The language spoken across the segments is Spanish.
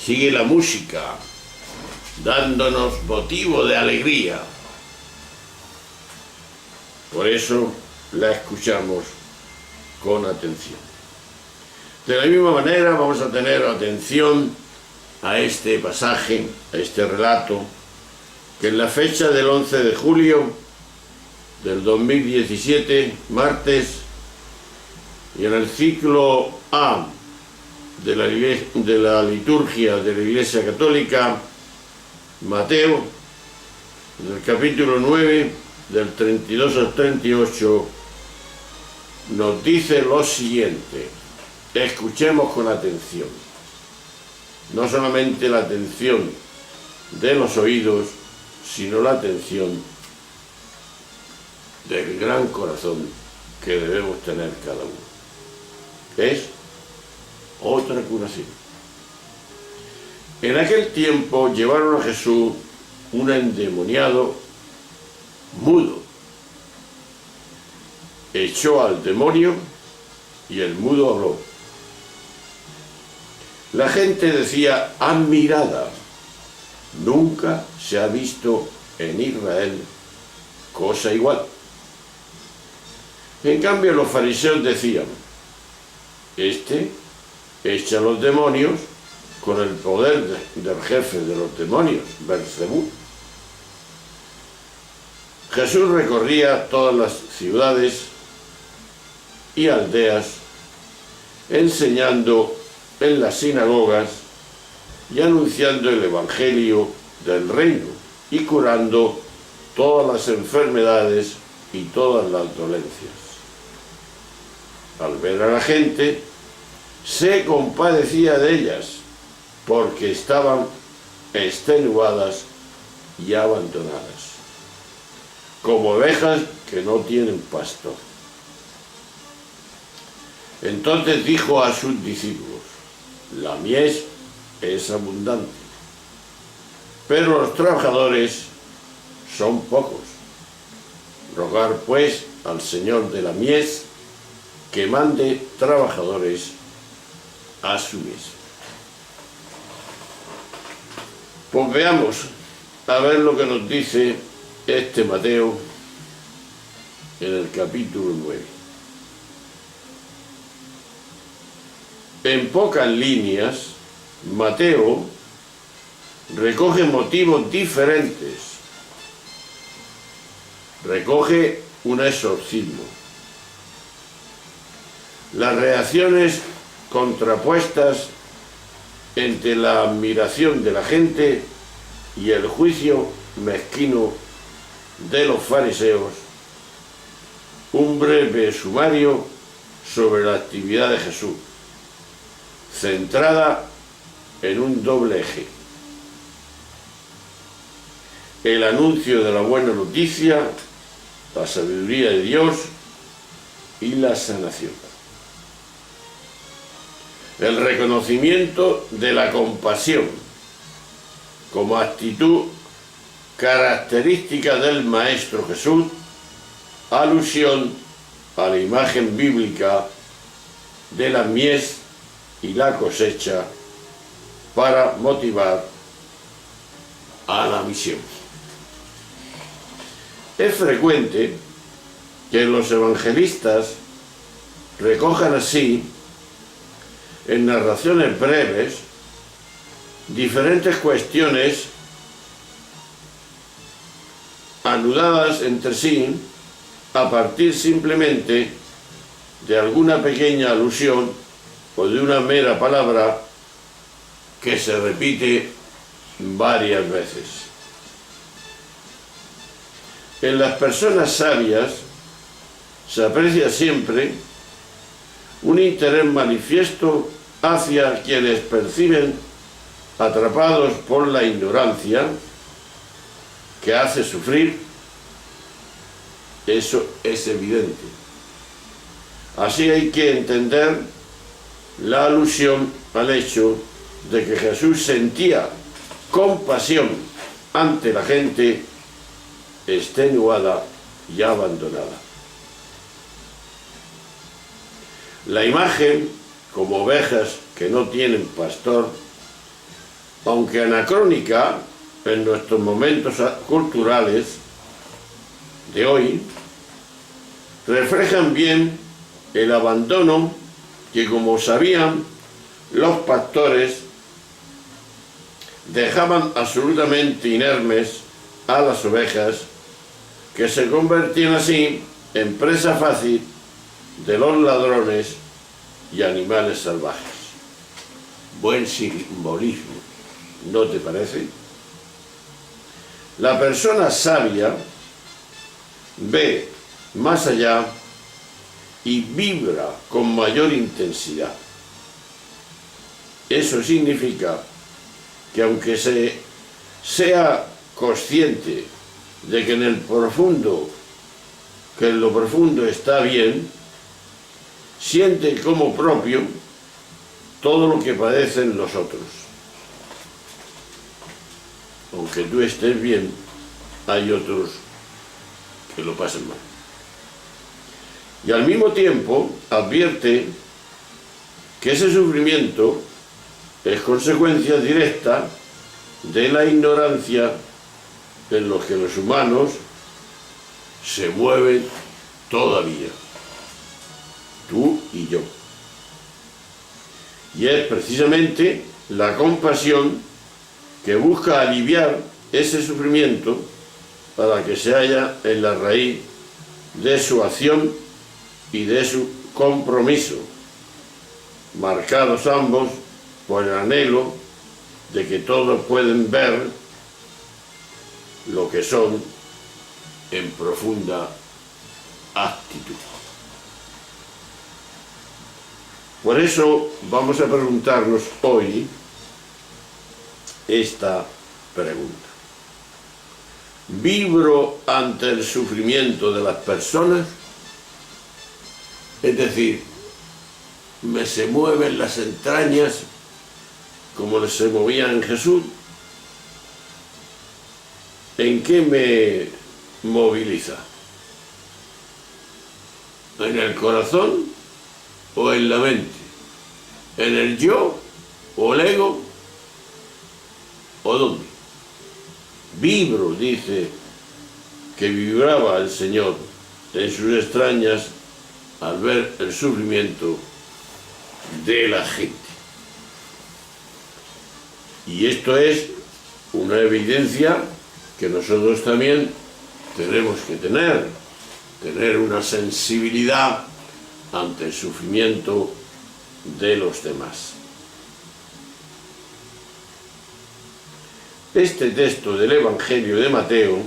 sigue la música, dándonos motivo de alegría. Por eso la escuchamos con atención. De la misma manera vamos a tener atención a este pasaje, a este relato, que en la fecha del 11 de julio del 2017, martes, y en el ciclo A de la liturgia de la Iglesia Católica, Mateo, en el capítulo 9, del 32 al 38, nos dice lo siguiente. Escuchemos con atención. No solamente la atención de los oídos, sino la atención del gran corazón que debemos tener cada uno. Es otra curación. En aquel tiempo llevaron a Jesús un endemoniado mudo. Echó al demonio y el mudo habló. La gente decía: admirada, nunca se ha visto en Israel cosa igual. En cambio, los fariseos decían: este echa a los demonios con el poder del jefe de los demonios, Belcebú. Jesús recorría todas las ciudades y aldeas, enseñando en las sinagogas y anunciando el evangelio del reino y curando todas las enfermedades y todas las dolencias. Al ver a la gente, se compadecía de ellas, porque estaban extenuadas y abandonadas, como ovejas que no tienen pastor. Entonces dijo a sus discípulos: la mies es abundante, pero los trabajadores son pocos. Rogar pues al Señor de la mies que mande trabajadores a su mies. Pues veamos a ver lo que nos dice este Mateo en el capítulo 9. En pocas líneas, Mateo recoge motivos diferentes. Recoge un exorcismo. Las reacciones contrapuestas entre la admiración de la gente y el juicio mezquino de los fariseos. Un breve sumario sobre la actividad de Jesús, centrada en un doble eje: el anuncio de la buena noticia, la sabiduría de Dios y la sanación. El reconocimiento de la compasión como actitud característica del Maestro Jesús, alusión a la imagen bíblica de la mies y la cosecha para motivar a la misión. Es frecuente que los evangelistas recojan así, en narraciones breves, diferentes cuestiones anudadas entre sí a partir simplemente de alguna pequeña alusión o de una mera palabra que se repite varias veces. En las personas sabias se aprecia siempre un interés manifiesto hacia quienes perciben atrapados por la ignorancia que hace sufrir. Eso es evidente. Así hay que entender la alusión al hecho de que Jesús sentía compasión ante la gente extenuada y abandonada. La imagen, como ovejas que no tienen pastor, aunque anacrónica en nuestros momentos culturales de hoy, reflejan bien el abandono que, como sabían, los pastores dejaban absolutamente inermes a las ovejas, que se convertían así en presa fácil de los ladrones y animales salvajes. Buen simbolismo, ¿no te parece? La persona sabia ve más allá y vibra con mayor intensidad. Eso significa que aunque sea consciente de que en lo profundo está bien, siente como propio todo lo que padecen los otros. Aunque tú estés bien, hay otros que lo pasan mal. Y al mismo tiempo advierte que ese sufrimiento es consecuencia directa de la ignorancia en lo que los humanos se mueven todavía, tú y yo. Y es precisamente la compasión que busca aliviar ese sufrimiento para que se halla en la raíz de su acción y de su compromiso, marcados ambos por el anhelo de que todos pueden ver lo que son en profunda actitud. Por eso vamos a preguntarnos hoy esta pregunta. ¿Vibro ante el sufrimiento de las personas? Es decir, ¿me se mueven las entrañas como se movían en Jesús? ¿En qué me moviliza? ¿En el corazón o en la mente? ¿En el yo o el ego? ¿O dónde? Vibro, dice, que vibraba el Señor en sus extrañas al ver el sufrimiento de la gente. Y esto es una evidencia que nosotros también tenemos que tener una sensibilidad ante el sufrimiento de los demás. Este texto del Evangelio de Mateo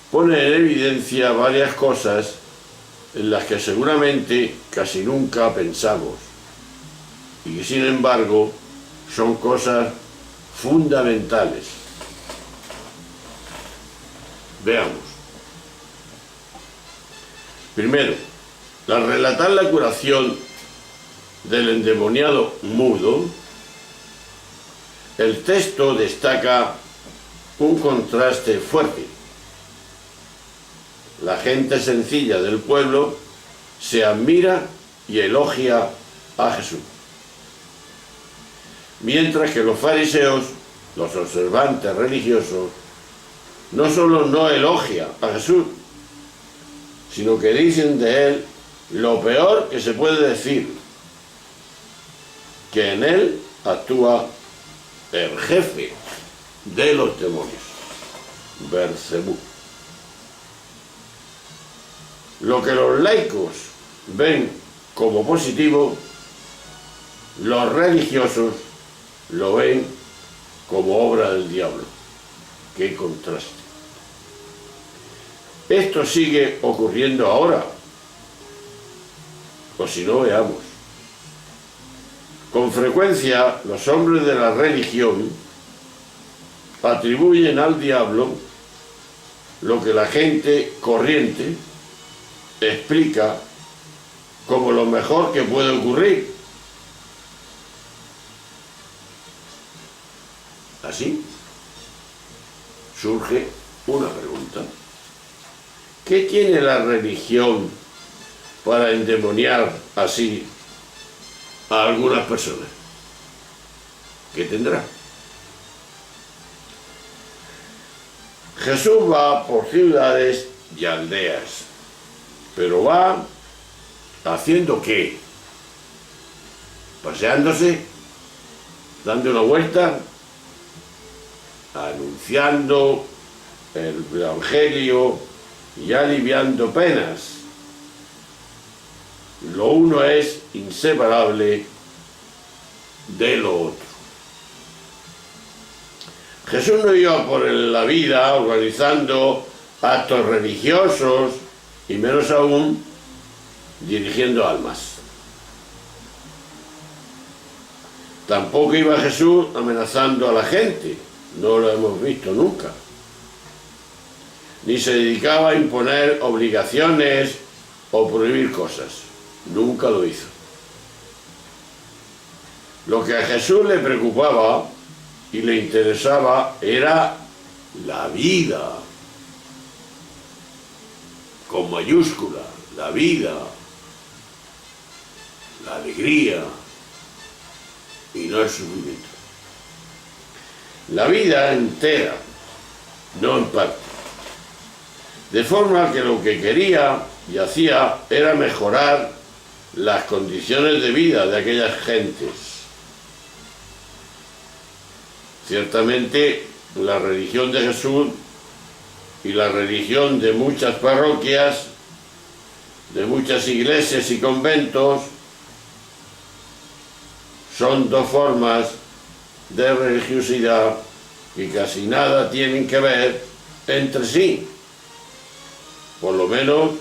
pone en evidencia varias cosas en las que seguramente casi nunca pensamos y que sin embargo son cosas fundamentales. Veamos. Primero, al relatar la curación del endemoniado mudo, el texto destaca un contraste fuerte. La gente sencilla del pueblo se admira y elogia a Jesús, mientras que los fariseos, los observantes religiosos, no solo no elogian a Jesús, sino que dicen de él lo peor que se puede decir, que en él actúa el jefe de los demonios, Beelzebú. Lo que los laicos ven como positivo, los religiosos lo ven como obra del diablo. ¡Qué contraste! Esto sigue ocurriendo ahora, o si no, veamos. Con frecuencia los hombres de la religión atribuyen al diablo lo que la gente corriente explica como lo mejor que puede ocurrir. Así surge una pregunta. ¿Qué tiene la religión para endemoniar así a algunas personas? que tendrá. Jesús va por ciudades y aldeas, pero va haciendo ¿qué? Paseándose, dando una vuelta, anunciando el Evangelio y aliviando penas. Lo uno es inseparable de lo otro. Jesús no iba por la vida organizando actos religiosos y menos aún dirigiendo almas. Tampoco iba Jesús amenazando a la gente, no lo hemos visto nunca. Ni se dedicaba a imponer obligaciones o prohibir cosas, nunca lo hizo. Lo que a Jesús le preocupaba y le interesaba era la vida, con mayúscula, la vida, la alegría y no el sufrimiento. La vida entera, no en parte. De forma que lo que quería y hacía era mejorar las condiciones de vida de aquellas gentes. Ciertamente, la religión de Jesús y la religión de muchas parroquias, de muchas iglesias y conventos, son dos formas de religiosidad que casi nada tienen que ver entre sí. Por lo menos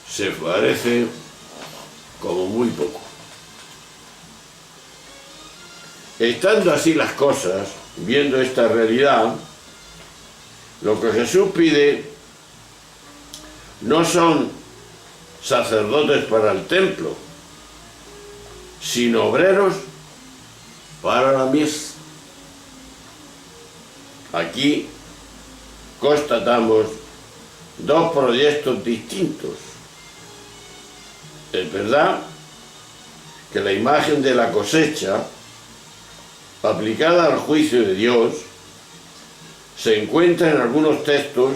se parecen como muy poco. Estando así las cosas, viendo esta realidad, lo que Jesús pide no son sacerdotes para el templo, sino obreros para la mies. Aquí constatamos dos proyectos distintos. Es verdad que la imagen de la cosecha, aplicada al juicio de Dios, se encuentra en algunos textos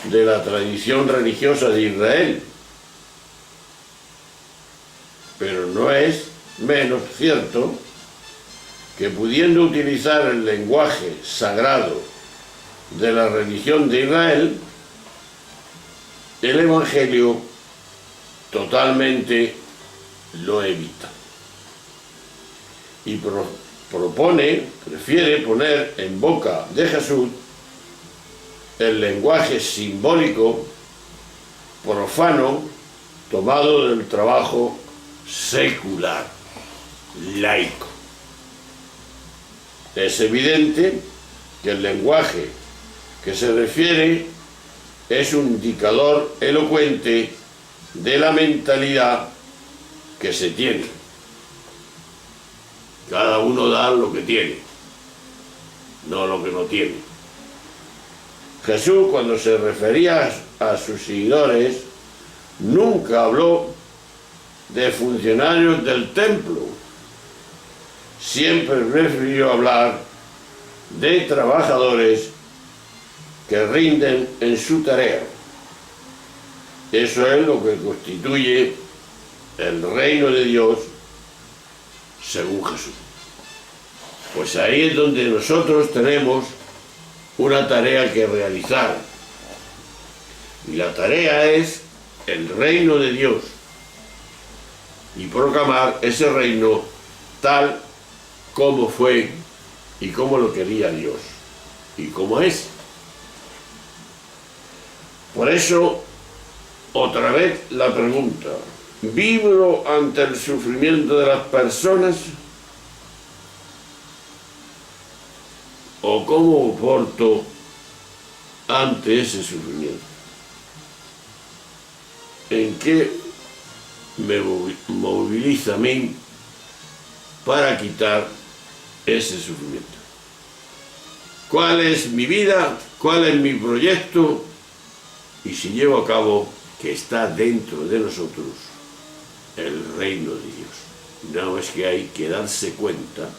de la tradición religiosa de Israel, pero no es menos cierto que, pudiendo utilizar el lenguaje sagrado de la religión de Israel, el Evangelio totalmente lo evita y prefiere poner en boca de Jesús el lenguaje simbólico, profano, tomado del trabajo secular, laico. Es evidente que el lenguaje que se refiere es un indicador elocuente de la mentalidad que se tiene. Cada uno da lo que tiene, no lo que no tiene. Jesús, cuando se refería a sus seguidores, nunca habló de funcionarios del templo. Siempre prefirió hablar de trabajadores que rinden en su tarea. Eso es lo que constituye el reino de Dios según Jesús. Pues ahí es donde nosotros tenemos una tarea que realizar. Y la tarea es el reino de Dios y proclamar ese reino tal como fue y como lo quería Dios y como es. Por eso, otra vez la pregunta: ¿vibro ante el sufrimiento de las personas? ¿O cómo porto ante ese sufrimiento? ¿En qué me moviliza a mí para quitar ese sufrimiento? ¿Cuál es mi vida? ¿Cuál es mi proyecto? Y si llevo a cabo, que está dentro de nosotros, el reino de Dios. No es que hay que darse cuenta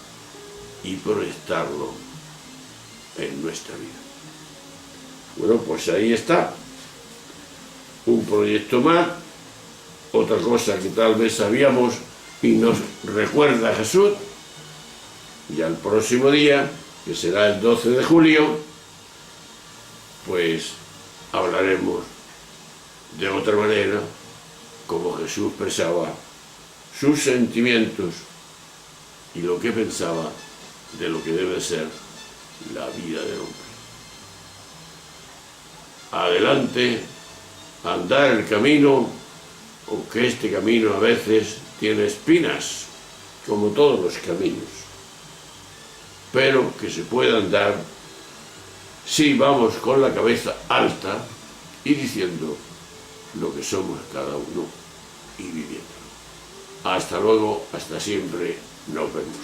y proyectarlo en nuestra vida. Bueno, pues ahí está, un proyecto más, otra cosa que tal vez sabíamos y nos recuerda Jesús, y al próximo día, que será el 12 de julio, pues hablaremos de otra manera, como Jesús expresaba sus sentimientos y lo que pensaba de lo que debe ser la vida del hombre. Adelante, andar el camino, aunque este camino a veces tiene espinas, como todos los caminos, pero que se puede andar si vamos con la cabeza alta y diciendo lo que somos cada uno y viviendo. Hasta luego, hasta siempre, nos vemos.